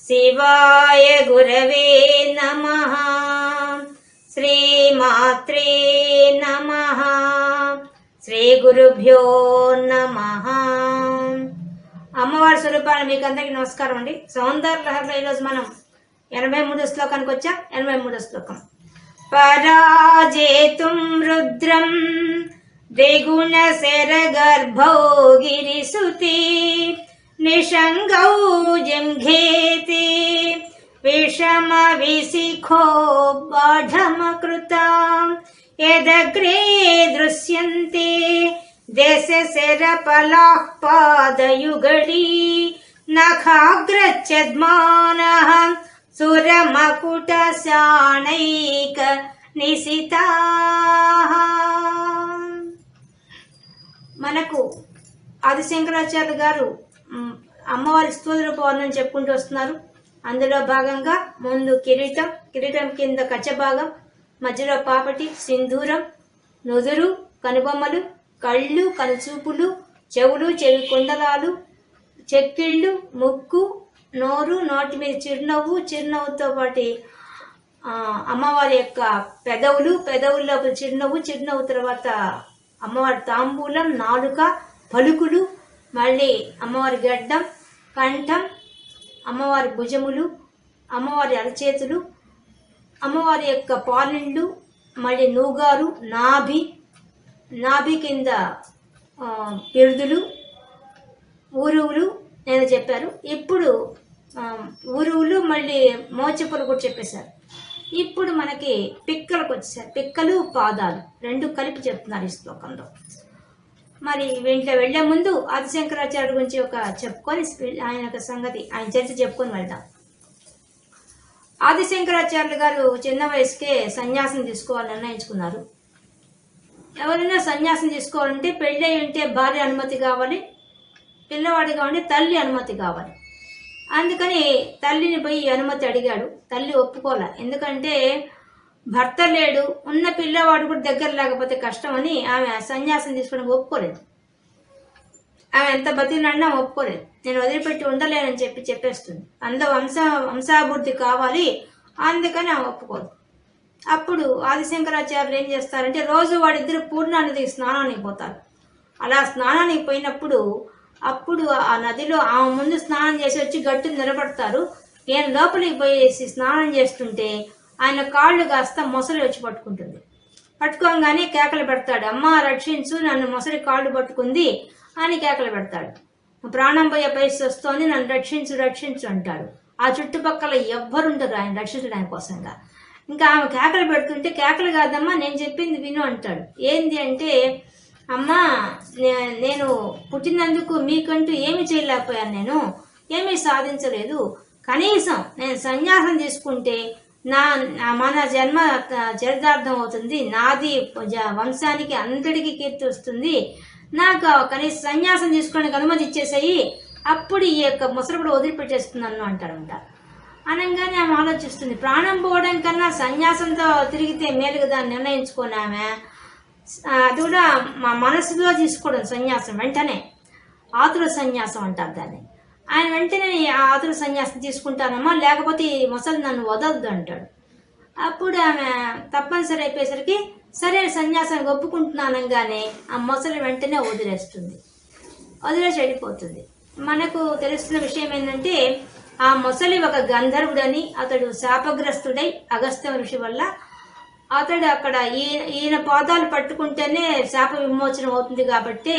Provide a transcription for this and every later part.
శివాయ గురవే నమః. శ్రీమాత్రే నమః. శ్రీ గురుభ్యో నమః. అమ్మవారి స్వరూపాలు మీకు అందరికీ నమస్కారం అండి. సౌందర్య లహరిలో ఈరోజు మనం 83వ శ్లోకానికి వచ్చాం. 83వ శ్లోకం. పరాజేతుం రుద్రం ద్విగుణ శరగర్భౌ గిరిసుతే నిషంగౌ జింఘేతి విషమ విశిఖో బాఢమకృతాం యదగ్రే దృశ్యంతే దేశ శరపలాః పాదయుగళీ నఖాగ్రచ్ఛద్మానః సురమకుటశాణైక నిశితాః. మనకు ఆదిశంకరాచార్య గారు అమ్మవారి స్థూల రూప వర్ణన చెప్పుకుంటూ వస్తున్నారు. అందులో భాగంగా ముందు కిరీటం, కిరీటం కింద కచ్చభాగం, మధ్యలో పాపటి, సింధూరం, నుదురు, కనుబొమ్మలు, కళ్ళు, కనుచూపులు, చెవులు, చెవి కుండలాలు, చెక్కిళ్ళు, ముక్కు, నోరు, నోటి మీద చిరునవ్వు, చిరునవ్వుతో పాటు అమ్మవారి యొక్క పెదవులు, పెదవుల లోపల చిరునవ్వు, చిరునవ్వు తర్వాత అమ్మవారి తాంబూలం, నాలుక, పలుకులు, మళ్ళీ అమ్మవారి గడ్డం, కంఠం, అమ్మవారి భుజములు, అమ్మవారి అరచేతులు, అమ్మవారి యొక్క పాలిళ్ళు, మళ్ళీ నూగారు, నాభి కింద పిరుదులు, ఊరువులు నేను చెప్పారు. ఇప్పుడు ఊరువులు మళ్ళీ మోచెప్పులు కూడా చెప్పేశారు. ఇప్పుడు మనకి పిక్కలకు వచ్చేసారు. పిక్కలు, పాదాలు రెండు కలిపి చెప్తున్నారు ఈ శ్లోకంలో. మరి వీంట్లో వెళ్లే ముందు ఆదిశంకరాచార్య గురించి ఒక చెప్పుకొని ఆయన యొక్క సంగతి, ఆయన చరిత్ర చెప్పుకొని వెళ్దాం. ఆదిశంకరాచార్యులు గారు చిన్న వయసుకే సన్యాసం తీసుకోవాలని నిర్ణయించుకున్నారు. ఎవరైనా సన్యాసం తీసుకోవాలంటే పెళ్ళి అయి ఉంటే భార్య అనుమతి కావాలి, పిల్లవాడిగా ఉంటే తల్లి అనుమతి కావాలి. అందుకని తల్లిని పోయి అనుమతి అడిగాడు. తల్లి ఒప్పుకోలే. ఎందుకంటే భర్త లేడు, ఉన్న పిల్లవాడు కూడా దగ్గర లేకపోతే కష్టం అని ఆమె సన్యాసం తీసుకోవడానికి ఒప్పుకోలేదు. ఆమె ఎంత బతికినన్నా ఒప్పుకోలేదు. నేను వదిలిపెట్టి ఉండలేనని చెప్పేస్తుంది. వంశాభివృద్ధి కావాలి, అందుకని ఆమె ఒప్పుకోదు. అప్పుడు ఆదిశంకరాచార్యులు ఏం చేస్తారంటే రోజు వాడిద్దరు పూర్ణానదికి స్నానానికి పోతారు. అలా స్నానానికి పోయినప్పుడు అప్పుడు ఆ నదిలో ఆమె ముందు స్నానం చేసి వచ్చి గట్టును నిలబడతారు. నేను లోపలికి పోయేసి స్నానం చేస్తుంటే ఆయన కాళ్ళు కాస్త మొసలి వచ్చి పట్టుకుంటుంది. పట్టుకోగానే కేకలు పెడతాడు, అమ్మ రక్షించు, నన్ను మొసలి కాళ్ళు పట్టుకుంది అని కేకలు పెడతాడు. ప్రాణం పోయే పరిస్థితి వస్తోంది, నన్ను రక్షించు రక్షించు అంటాడు. ఆ చుట్టుపక్కల ఎవ్వరుండరు ఆయన రక్షించడానికి కోసంగా. ఇంకా ఆమె కేకలు పెడుతుంటే కేకలు కాదమ్మా నేను చెప్పింది విను అంటాడు. ఏంది అంటే, అమ్మా నేను పుట్టినందుకు మీకంటూ ఏమి చేయలేకపోయాను, నేను ఏమీ సాధించలేదు. కనీసం నేను సన్యాసం తీసుకుంటే మన జన్మ చరితార్థం అవుతుంది, నాది వంశానికి అందరికీ కీర్తి వస్తుంది, నాకు కనీసం సన్యాసం తీసుకోవడానికి అనుమతి ఇచ్చేసాయి, అప్పుడు ఈ యొక్క ముసలి కూడా వదిలిపెట్టేస్తున్నాను అంటారంట. అనగానే ఆమె ఆలోచిస్తుంది, ప్రాణం పోవడం కన్నా సన్యాసంతో తిరిగితే మేలుగా దాన్ని నిర్ణయించుకొని ఆమె అది కూడా మా మనసులో తీసుకోవడం సన్యాసం వెంటనే ఆతుర సన్యాసం అంటారు దాన్ని. ఆయన వెంటనే ఆతుర సన్యాసం తీసుకుంటానమ్మా, లేకపోతే ఈ ముసలి నన్ను వదలదు అంటాడు. అప్పుడు ఆమె తప్పనిసరి అయిపోయేసరికి సరే సన్యాసానికి ఒప్పుకుంటున్నానగానే ఆ ముసలి వెంటనే వదిలేసి వెళ్ళిపోతుంది. మనకు తెలుస్తున్న విషయం ఏంటంటే ఆ ముసలి ఒక గంధర్వుడని, అతడు శాపగ్రస్తుడై అగస్త్య ఋషి వల్ల అతడు అక్కడ ఈయన పాదాలు పట్టుకుంటేనే శాప విమోచనం అవుతుంది కాబట్టి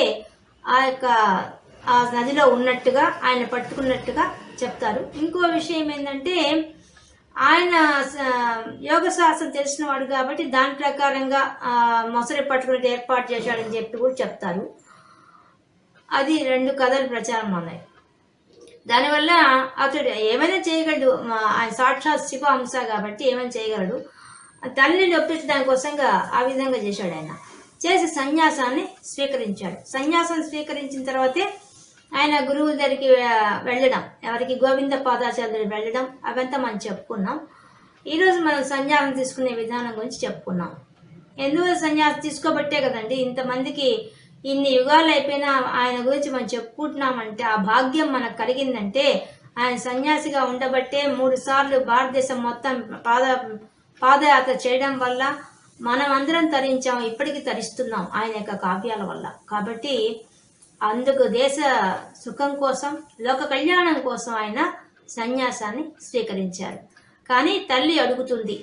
ఆ నదిలో ఉన్నట్టుగా ఆయన పట్టుకున్నట్టుగా చెప్తారు. ఇంకో విషయం ఏంటంటే ఆయన యోగ శాస్త్రం తెలిసిన వాడు కాబట్టి దాని ప్రకారంగా మొసలి పట్టుకుని ఏర్పాటు చేశాడని చెప్పి కూడా చెప్తారు. అది 2 కథలు ప్రచారం ఉన్నాయి. దానివల్ల అతడు ఏమైనా చేయగలడు, ఆయన సాక్షాత్ శివ అంశ కాబట్టి ఏమైనా చేయగలడు. తల్లిని ఒప్పించి దానికోసంగా ఆ విధంగా చేశాడు. ఆయన చేసి సన్యాసాన్ని స్వీకరించాడు. సన్యాసం స్వీకరించిన తర్వాతే ఆయన గురువు దగ్గరికి వెళ్ళడం, ఎవరికి గోవింద పాదాచార్యులు వెళ్ళడం, అవంతా మనం చెప్పుకున్నాం. ఈరోజు మనం సన్యాసం తీసుకునే విధానం గురించి చెప్పుకున్నాం. ఎందువల్ల సన్యాసం తీసుకోబట్టే కదండి ఇంతమందికి ఇన్ని యుగాలు అయిపోయినా ఆయన గురించి మనం చెప్పుకుంటున్నామంటే, ఆ భాగ్యం మనకు కలిగిందంటే ఆయన సన్యాసిగా ఉండబట్టే 3 సార్లు భారతదేశం మొత్తం పాదయాత్ర చేయడం వల్ల మనం అందరం తరించాం, ఇప్పటికీ తరిస్తున్నాం ఆయన యొక్క కావ్యాల వల్ల. కాబట్టి అందుకు దేశ సుఖం కోసం, లోక కళ్యాణం కోసం ఆయన సన్యాసాన్ని స్వీకరించారు. కానీ తల్లి అడుగుతుంది,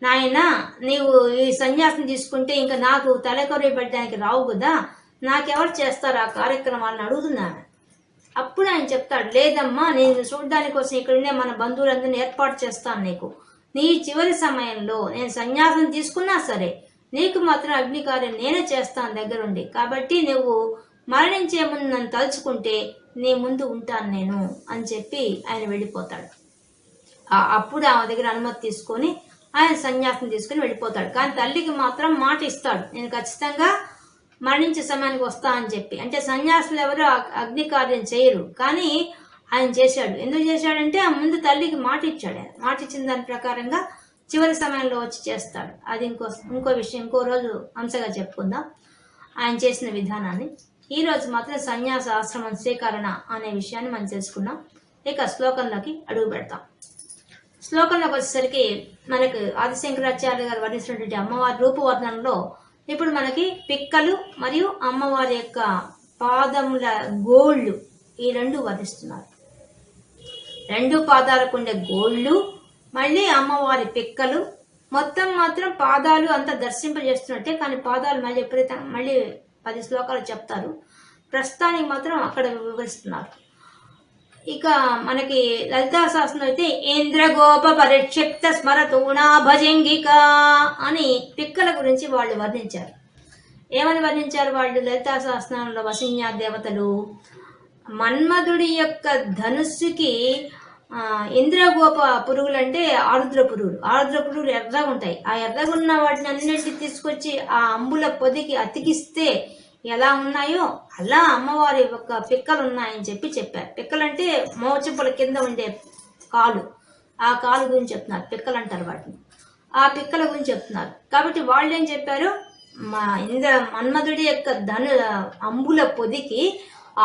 నాయన నీవు ఈ సన్యాసం తీసుకుంటే ఇంకా నాకు తలకొరి పెట్టడానికి రావు కదా, నాకెవరు చేస్తారు ఆ కార్యక్రమాలను అడుగుతున్నాను. అప్పుడు ఆయన చెప్తాడు, లేదమ్మా నేను చూడడానికి కోసం ఇక్కడనే మన బంధువులందరినీ ఏర్పాటు చేస్తాను, నీకు నీ చివరి సమయంలో నేను సన్యాసం తీసుకున్నా సరే నీకు మాత్రం అగ్నికార్యం నేనే చేస్తాను దగ్గరుండి, కాబట్టి నువ్వు మరణించే ముందు నన్ను తలుచుకుంటే నీ ముందు ఉంటాను నేను అని చెప్పి ఆయన వెళ్ళిపోతాడు. అప్పుడు ఆమె దగ్గర అనుమతి తీసుకొని ఆయన సన్యాసం తీసుకుని వెళ్ళిపోతాడు. కానీ తల్లికి మాత్రం మాట ఇస్తాడు, నేను ఖచ్చితంగా మరణించే సమయానికి వస్తా అని చెప్పి. అంటే సన్యాసులు ఎవరు అగ్ని కార్యం చేయరు, కానీ ఆయన చేశాడు. ఎందుకు చేశాడంటే ఆ ముందు తల్లికి మాట ఇచ్చాడు. మాట ఇచ్చిన దాని ప్రకారంగా చివరి సమయంలో వచ్చి చేస్తాడు. అది ఇంకో విషయం, ఇంకో రోజు అంశగా చెప్పుకుందాం ఆయన చేసిన విధానాన్ని. ఈ రోజు మాత్రం సన్యాస ఆశ్రమం స్వీకరణ అనే విషయాన్ని మనం తెలుసుకున్నాం. ఇక శ్లోకంలోకి అడుగు పెడతాం. శ్లోకంలోకి వచ్చేసరికి మనకు ఆదిశంకరాచార్య గారు వర్ణిస్తున్నటువంటి అమ్మవారి రూపవర్ణనలో ఇప్పుడు మనకి పిక్కలు మరియు అమ్మవారి యొక్క పాదముల గోళ్ళు ఈ రెండు వర్ణిస్తున్నారు. 2 పాదాలకు ఉండే గోళ్ళు, మళ్ళీ అమ్మవారి పిక్కలు, మొత్తం మాత్రం పాదాలు అంతా దర్శింపజేస్తున్నట్టే, కానీ పాదాలు మళ్ళీ ఎప్పుడైతే మళ్ళీ 10 శ్లోకాలు చెప్తారు, ప్రస్తుతానికి మాత్రం అక్కడ వివరిస్తున్నారు. ఇక మనకి లలితా శాస్త్రం అయితే ఇంద్రగోప పరిక్షిప్త స్మరతూణా భజంగిక అని పిక్కల గురించి వాళ్ళు వర్ణించారు. ఏమని వర్ణించారు వాళ్ళు లలితా శాస్త్రంలో? వసిన్యా దేవతలు మన్మధుడి యొక్క ధనుస్సుకి ఇంద్రగోప పురుగులు అంటే ఆరుద్ర పురుగులు ఎర్రగా ఉంటాయి. ఆ ఎర్రగా ఉన్న వాటిని అన్నిటిని తీసుకొచ్చి ఆ అంబుల పొదికి అతికిస్తే ఎలా ఉన్నాయో అలా అమ్మవారి యొక్క పిక్కలు ఉన్నాయని చెప్పారు. పిక్కలంటే మోచెప్పుల కింద ఉండే కాలు, ఆ కాలు గురించి చెప్తున్నారు. పిక్కలు అంటారు వాటిని. ఆ పిక్కల గురించి చెప్తున్నారు. కాబట్టి వాళ్ళు ఏం చెప్పారు, మన్మధుడి యొక్క అంబుల పొదికి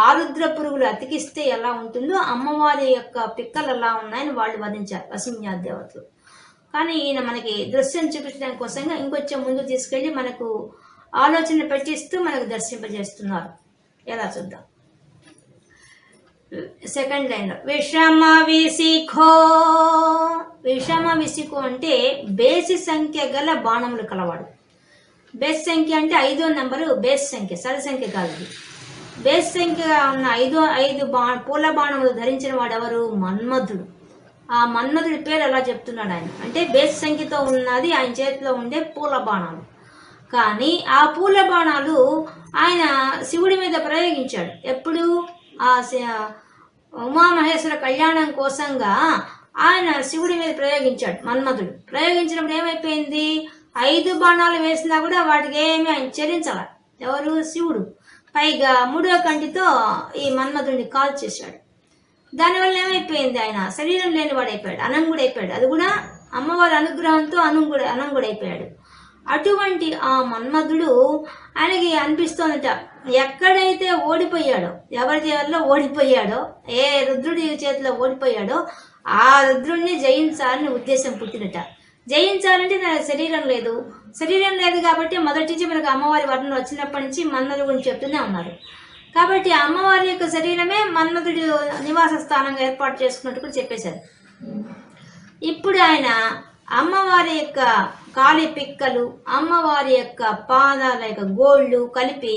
ఆరుద్ర పురుగులు అతికిస్తే ఎలా ఉంటుందో అమ్మవారి యొక్క పిక్కలు ఎలా ఉన్నాయని వాళ్ళు వర్ణించారు వసిన్యా దేవతలు. కానీ ఈయన మనకి దృశ్యం చూపించడానికి కోసంగా ఇంకొంచెం ముందు తీసుకెళ్లి మనకు ఆలోచన పెట్టిస్తూ మనకు దర్శింపజేస్తున్నారు. ఎలా చూద్దాం. 2nd లైన్లో విషమ విసిఖో అంటే బేసి సంఖ్య గల బాణములు కలవాడు. బేస్ సంఖ్య అంటే 5వ నెంబరు బేస్ సంఖ్య, సరి సంఖ్య కాదు. బేస్ సంఖ్యగా ఉన్న 5 పూల బాణములు ధరించిన వాడు ఎవరు? మన్మధుడు. ఆ మన్మధుడి పేరు ఎలా చెప్తున్నాడు ఆయన అంటే బేస్ సంఖ్యతో ఉన్నది ఆయన చేతిలో ఉండే పూల బాణాలు. కానీ ఆ పూల బాణాలు ఆయన శివుడి మీద ప్రయోగించాడు. ఎప్పుడు? ఆ ఉమామహేశ్వర కళ్యాణం కోసంగా ఆయన శివుడి మీద ప్రయోగించాడు మన్మధుడు. ప్రయోగించినప్పుడు ఏమైపోయింది? 5 బాణాలు వేసినా కూడా వాటికి ఏమీ ఆయన చెల్లించాల. ఎవరు? శివుడు. పైగా 3వ కంటితో ఈ మన్మధుడిని కాల్ చేశాడు. దానివల్ల ఏమైపోయింది? ఆయన శరీరం లేనివాడైపోయాడు, అనంగుడైపోయాడు. అది కూడా అమ్మవారి అనుగ్రహంతో అనంగుడైపోయాడు. అటువంటి ఆ మన్మధుడు ఆయనకి అనిపిస్తోందట, ఎక్కడైతే ఓడిపోయాడో, ఎవరి వల్ల ఓడిపోయాడో, ఏ రుద్రుడి చేతిలో ఓడిపోయాడో ఆ రుద్రుడిని జయించాలని ఉద్దేశం పుట్టినట. జయించాలంటే నా శరీరం లేదు కాబట్టి మొదటి నుంచి మనకు అమ్మవారి వర్ణన వచ్చినప్పటి నుంచి మన్మధుడి గురించి చెప్తూనే ఉన్నారు. కాబట్టి అమ్మవారి యొక్క శరీరమే మన్మధుడి నివాస స్థానంగా ఏర్పాటు చేసుకున్నట్టు కూడా చెప్పేశారు. ఇప్పుడు ఆయన అమ్మవారి యొక్క కాలి పిక్కలు, అమ్మవారి యొక్క పాదాల యొక్క గోళ్ళు కలిపి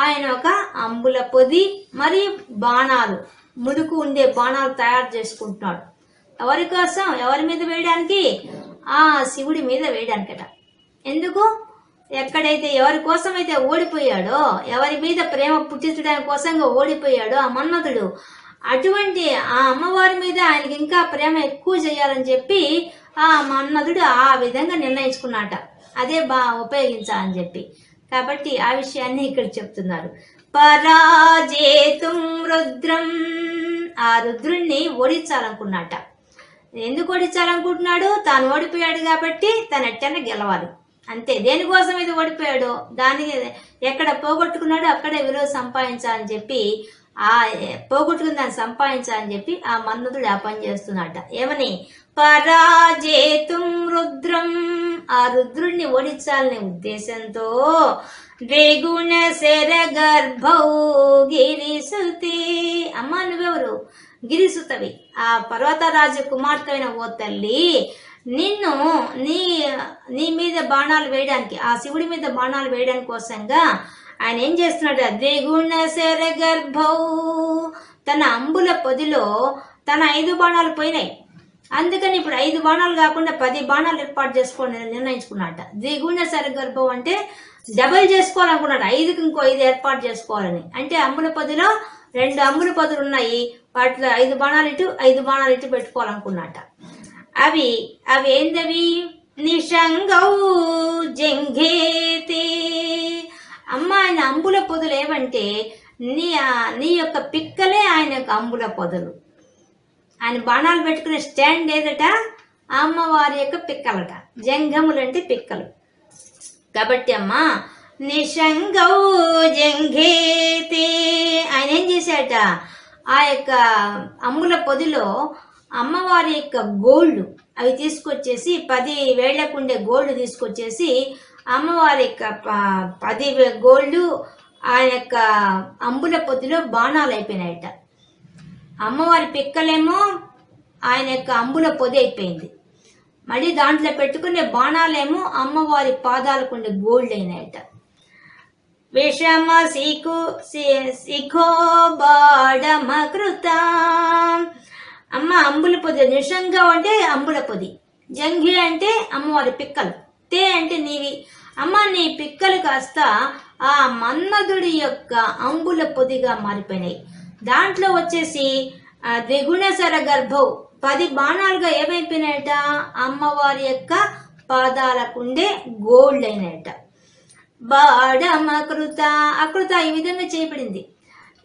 ఆయన ఒక అంబుల పొది మరియు బాణాలు, ముడుకు ఉండే బాణాలు తయారు చేసుకుంటున్నాడు. ఎవరి కోసం? ఎవరి మీద వేయడానికి? ఆ శివుడి మీద వేయడానికట. ఎందుకు? ఎక్కడైతే ఎవరి కోసం అయితే ఓడిపోయాడో, ఎవరి మీద ప్రేమ పుట్టించడానికి కోసంగా ఓడిపోయాడో ఆ మన్మధుడు, అటువంటి ఆ అమ్మవారి మీద ఆయనకి ఇంకా ప్రేమ ఎక్కువ చేయాలని చెప్పి ఆ మన్మధుడు ఆ విధంగా నిర్ణయించుకున్నట. అదే ఉపయోగించాలని చెప్పి. కాబట్టి ఆ విషయాన్ని ఇక్కడ చెప్తున్నారు. పరాజేతుం రుద్రం, ఆ రుద్రుణ్ణి ఓడించాలనుకున్నట. ఎందుకు ఓడించాలనుకుంటున్నాడు? తాను ఓడిపోయాడు కాబట్టి తను ఎట్టైనా గెలవాలి, అంతే. దేనికోసం అయితే ఓడిపోయాడో దానికి ఎక్కడ పోగొట్టుకున్నాడో అక్కడే విలువ సంపాదించాలని చెప్పి ఆ పోగొట్టుకుని దాన్ని సంపాదించాలని చెప్పి ఆ మన్మధుడు ఆ పని చేస్తున్నట. ఏమని? పరాజేతుం రుద్రం, ఆ రుద్రుడిని ఓడించాలనే ఉద్దేశంతో ద్విగుణ శర గర్భౌ గిరిసుతి. అమ్మ నువ్వెవరు? గిరిసుతవి, ఆ పర్వతరాజు కుమార్తెమైన ఓ తల్లి, నిన్ను నీ మీద బాణాలు వేయడానికి, ఆ శివుడి మీద బాణాలు వేయడానికి కోసంగా ఆయన ఏం చేస్తున్నాడు? ద్విగుణ శర గర్భౌ, తన అంబుల పొదిలో తన 5 బాణాలు పోయినాయి. అందుకని ఇప్పుడు 5 బాణాలు కాకుండా 10 బాణాలు ఏర్పాటు చేసుకోవాలని నిర్ణయించుకున్నట. ద్విగుణ శర గర్భం అంటే డబల్ చేసుకోవాలనుకున్నాడు, 5కి ఇంకో 5 ఏర్పాటు చేసుకోవాలని. అంటే అంబుల పొదిలో 2 అంబుల పొదులు ఉన్నాయి, వాటిలో 5 బాణాలు ఇటు 5 బాణాలు ఇటు పెట్టుకోవాలనుకున్నట. అవి ఏందవి? నిషంగౌ జంఘేతి. అమ్మ ఆయన అంబుల పొదులు ఏమంటే నీ యొక్క పిక్కలే ఆయన యొక్క అంబుల పొదలు. ఆయన బాణాలు పెట్టుకునే స్టాండ్ ఏదట? అమ్మవారి యొక్క పిక్కలట. జంఘములు అంటే పిక్కలు. కాబట్టి అమ్మ నిషంగౌ జంఘేతి, ఆయన ఏం చేశాట? ఆ యొక్క అమ్ముల పొదిలో అమ్మవారి యొక్క గోళ్ళు అవి తీసుకొచ్చేసి 10 వేళ్లకుండే గోళ్ళు తీసుకొచ్చేసి అమ్మవారి యొక్క 10 గోళ్ళు ఆయన యొక్క అంబుల పొదిలో బాణాలు అయిపోయినాయట. అమ్మవారి పిక్కలేమో ఆయన యొక్క అంబుల పొది అయిపోయింది. మళ్ళీ దాంట్లో పెట్టుకునే బాణాలేమో అమ్మవారి పాదాలకుండే గోల్డ్ అయినాయట. విషమ శిఖో బాడమకృత. అమ్మ అంబుల పొది, నిషంగా అంటే అంబుల పొది, జంఘి అంటే అమ్మవారి పిక్కలు, తే అంటే నీవి. అమ్మ నీ పిక్కలు కాస్త ఆ మన్మధుడి యొక్క అంబుల పొదిగా మారిపోయినాయి. దాంట్లో వచ్చేసి ద్విగుణ శర గర్భం 10 బాణాలుగా ఏమైపోయినాయట? అమ్మవారి యొక్క పాదాలకుండే గోల్డ్ అయినాయట. బాడమకృత, అకృత ఈ విధంగా చేయబడింది.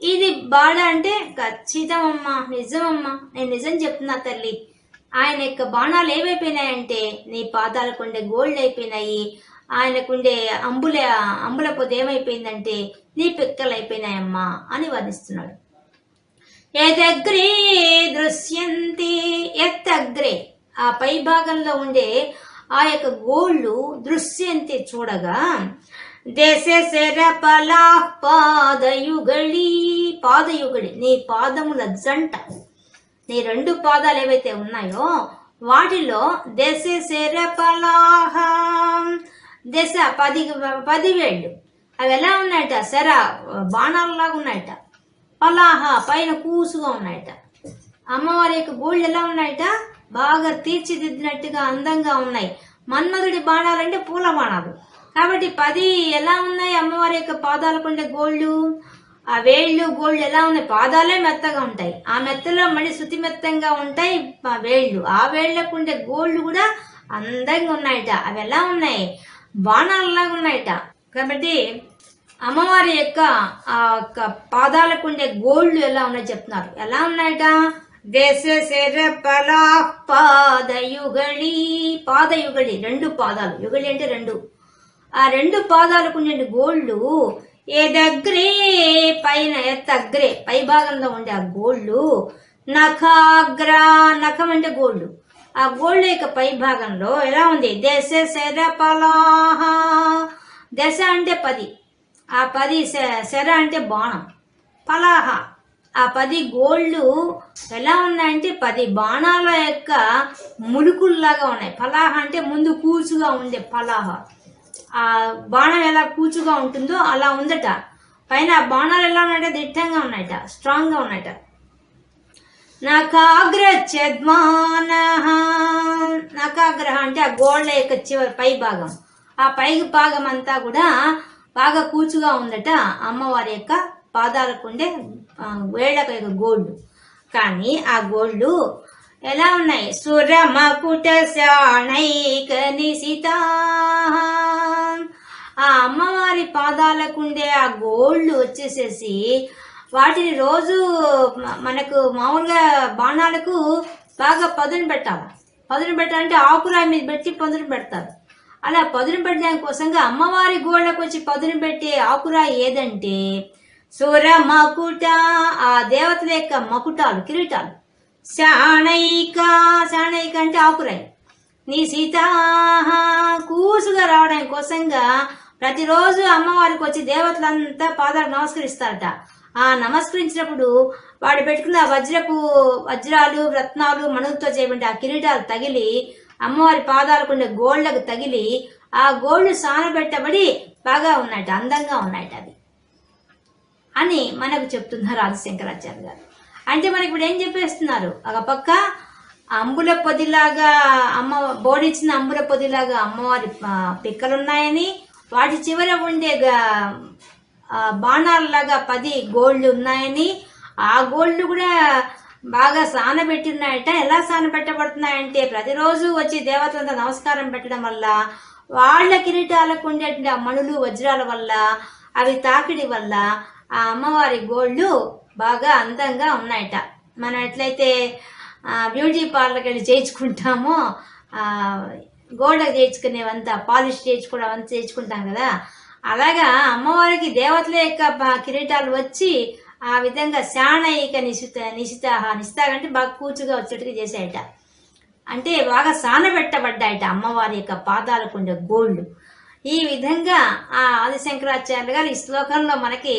ఇది బాడ అంటే ఖచ్చితమమ్మా, నిజమమ్మా, నేను నిజం చెప్తున్నా తల్లి. ఆయన యొక్క బాణాలు ఏమైపోయినాయంటే నీ పాదాలకుండే గోల్డ్ అయిపోయినాయి. ఆయనకుండే అంబుల పొది ఏమైపోయిందంటే నీ పిక్కలు అయిపోయినాయమ్మా అని వర్ణిస్తున్నాడు. ఎదగ్రే దృశ్యంతి, ఎత్తగ్రే ఆ పై భాగంలో ఉండే ఆ యొక్క గోళ్ళు దృశ్యంతి చూడగా, దశ శర పలా పాదయుగళి, పాదయుగళి నీ పాదముల జంట, నీ 2 పాదాలు ఏవైతే ఉన్నాయో వాటిలో దశ శర పలాహ, దశ 10 వేళ్ళు అవి ఎలా ఉన్నాయట? శర బాణాలలాగా ఉన్నాయట. పలాహ పైన కూసుగా ఉన్నాయట. అమ్మవారి యొక్క గోళ్ళు ఎలా ఉన్నాయట? బాగా తీర్చిదిద్దినట్టుగా అందంగా ఉన్నాయి. మన్మధుడి బాణాలంటే పూల బాణాలు కాబట్టి 10 ఎలా ఉన్నాయి? అమ్మవారి యొక్క పాదాలకుండే గోళ్ళు, ఆ వేళ్ళు గోళ్ళు ఎలా ఉన్నాయి? పాదాలే మెత్తగా ఉంటాయి, ఆ మెత్తలో మళ్ళీ శృతి మెత్తంగా ఉంటాయి వేళ్ళు. ఆ వేళ్లకుండే గోళ్ళు కూడా అందంగా ఉన్నాయట. అవి ఎలా ఉన్నాయి? బాణాలలాగా ఉన్నాయట. కాబట్టి అమ్మవారి యొక్క పాదాలకుండే గోళ్ళు ఎలా ఉన్నాయో చెప్తున్నారు. ఎలా ఉన్నాయట? దశ శర పలా పాదయుగళి, పాదయుగళి 2 పాదాలు, యుగళి అంటే 2, ఆ 2 పాదాలకుండే గోళ్ళు ఎదగ్రే పైన, ఎత్తగ్రే పై భాగంలో ఉండే ఆ గోళ్ళు, నఖాగ్ర నఖం అంటే గోళ్ళు, ఆ గోళ్ళ యొక్క పై భాగంలో ఎలా ఉంది? దశ శర పలాహ, దశ అంటే 10, ఆ 10 శర అంటే బాణం, పలాహ ఆ 10 గోళ్ళు ఎలా ఉన్నాయంటే 10 బాణాల యొక్క ములుకుల్లాగా ఉన్నాయి. పలాహ అంటే ముందు కూచుగా ఉండే పలాహ, ఆ బాణం ఎలా కూచుగా ఉంటుందో అలా ఉందట. పైన ఆ బాణాలు ఎలా ఉన్నాయట? దిట్టంగా ఉన్నాయట, స్ట్రాంగ్ గా ఉన్నాయట. నకాగ్ర చద్మాన, నకాగ్రహ అంటే ఆ గోళ్ళ యొక్క చివరి పై భాగం, ఆ పై భాగం అంతా కూడా బాగా కూచుగా ఉందట అమ్మవారి యొక్క పాదాలకుండే వేళ్లకు యొక్క గోళ్ళు. కానీ ఆ గోళ్ళు ఎలా ఉన్నాయి? సురమకుట శాణైక నిశితా, ఆ అమ్మవారి పాదాలకుండే ఆ గోళ్ళు వచ్చేసేసి వాటిని రోజు మనకు మామూలుగా బాణాలకు బాగా పదును పెట్టాలి. పదును పెట్టాలంటే ఆకురాయి మీద పెట్టి పదును పెడతారు. అలా పదును పెట్టడానికి కోసంగా అమ్మవారి గోళ్ళకు వచ్చి పదును పెట్టే ఆకురాయి ఏదంటే సుర మకుట, ఆ దేవతల యొక్క మకుటాలు, కిరీటాలు. శాణైక, శాణైక అంటే ఆకురాయి. నీ సీతా, కూసుగా రావడం కోసంగా ప్రతిరోజు అమ్మవారికి వచ్చి దేవతలంతా పాదాలకు నమస్కరిస్తారట. ఆ నమస్కరించినప్పుడు వాడు పెట్టుకున్న వజ్రాలు, రత్నాలు, మణులతో చేయబడి ఆ కిరీటాలు తగిలి అమ్మవారి పాదాలకు ఉండే గోళ్లకు తగిలి ఆ గోళ్లు సానబెట్టబడి బాగా ఉన్నాయట, అందంగా ఉన్నాయట అవి అని మనకు చెప్తున్నారు ఆదిశంకరాచార్య గారు. అంటే మనకి ఇప్పుడు ఏం చెప్పేస్తున్నారు, ఒక పక్క అంబుల పొదిలాగా బోడిచ్చిన అంబుల పొదిలాగా అమ్మవారి పిక్కలున్నాయని, వాటి చివర ఉండే బాణాలలాగా 10 గోళ్ళు ఉన్నాయని, ఆ గోళ్ళు కూడా బాగా సానబెట్టి ఉన్నాయట. ఎలా సానబెట్టబడుతున్నాయంటే ప్రతిరోజు వచ్చి దేవతలంతా నమస్కారం పెట్టడం వల్ల, వాళ్ళ కిరీటాలకు ఉండే మణులు, వజ్రాల వల్ల, అవి తాకిడి వల్ల ఆ అమ్మవారి గోళ్ళు బాగా అందంగా ఉన్నాయట. మనం ఎట్లయితే బ్యూటీ పార్లర్కి వెళ్ళి చేయించుకుంటామో, గోళ్ళకు చేయించుకునేవంతా పాలిష్ చేయించుకోవడం అంతా చేయించుకుంటాం కదా, అలాగా అమ్మవారికి దేవతల యొక్క కిరీటాలు వచ్చి ఆ విధంగా శాణైక నిశితాగంటే బాగా కూచుగా వచ్చేట్టుగా చేసాయట. అంటే బాగా సానబెట్టబడ్డాయట అమ్మవారి యొక్క పాదాలకు ఉండే గోళ్ళు. ఈ విధంగా ఆ ఆదిశంకరాచార్యులు గారు ఈ శ్లోకంలో మనకి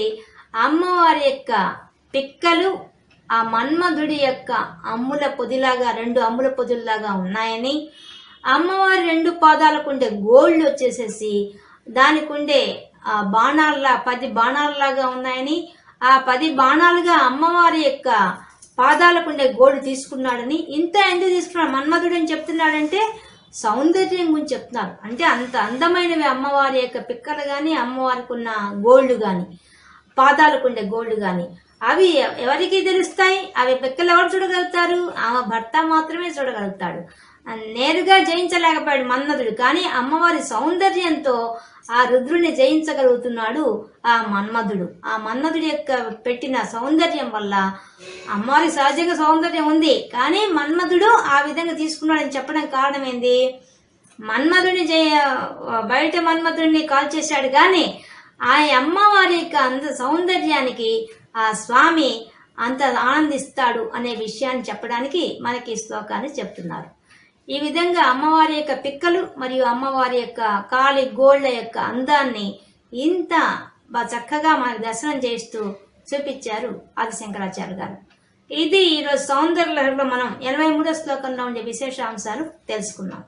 అమ్మవారి యొక్క పిక్కలు ఆ మన్మధుడి యొక్క అమ్ముల పొదిలాగా, 2 అమ్ముల పొదుల్లాగా ఉన్నాయని, అమ్మవారి 2 పాదాలకు ఉండే గోళ్ళు వచ్చేసేసి దానికి ఉండే బాణాల్లా 10 బాణాలలాగా ఉన్నాయని, ఆ 10 బాణాలుగా అమ్మవారి యొక్క పాదాలకు ఉండే గోళ్ళు తీసుకున్నాడని. ఇంత ఎందుకు తీసుకున్నాడు మన్మధుడు అని చెప్తున్నాడంటే సౌందర్యం గురించి చెప్తున్నారు. అంటే అంత అందమైనవి అమ్మవారి యొక్క పిక్కలు కానీ, అమ్మవారికి ఉన్న గోళ్ళు కానీ, పాదాలకు ఉండే గోళ్ళు కానీ, అవి ఎవరికి తెలుస్తాయి? అవి పిక్కలు ఎవరు చూడగలుగుతారు? ఆమె భర్త మాత్రమే చూడగలుగుతాడు. నేరుగా జయించలేకపోయాడు మన్మధుడు, కానీ అమ్మవారి సౌందర్యంతో ఆ రుద్రుని జయించగలుగుతున్నాడు ఆ మన్మధుడు. ఆ మన్మధుడి యొక్క పెట్టిన సౌందర్యం వల్ల, అమ్మవారి సహజంగా సౌందర్యం ఉంది కానీ మన్మధుడు ఆ విధంగా తీసుకున్నాడని చెప్పడం కారణం ఏంది? మన్మధుడిని బయట మన్మధుడిని కాల్ చేశాడు కానీ ఆ అమ్మవారి యొక్క సౌందర్యానికి ఆ స్వామి అంత ఆనందిస్తాడు అనే విషయాన్ని చెప్పడానికి మనకి ఈ శ్లోకాన్ని చెప్తున్నారు. ఈ విధంగా అమ్మవారి యొక్క పిక్కలు మరియు అమ్మవారి యొక్క కాలి గోళ్ల యొక్క అందాన్ని ఇంత చక్కగా మనకు దర్శనం చేస్తూ చూపించారు ఆదిశంకరాచార్య గారు. ఇది ఈరోజు సౌందర్య లహరిలో మనం 83వ శ్లోకంలో ఉండే విశేషాంశాలు తెలుసుకున్నాం.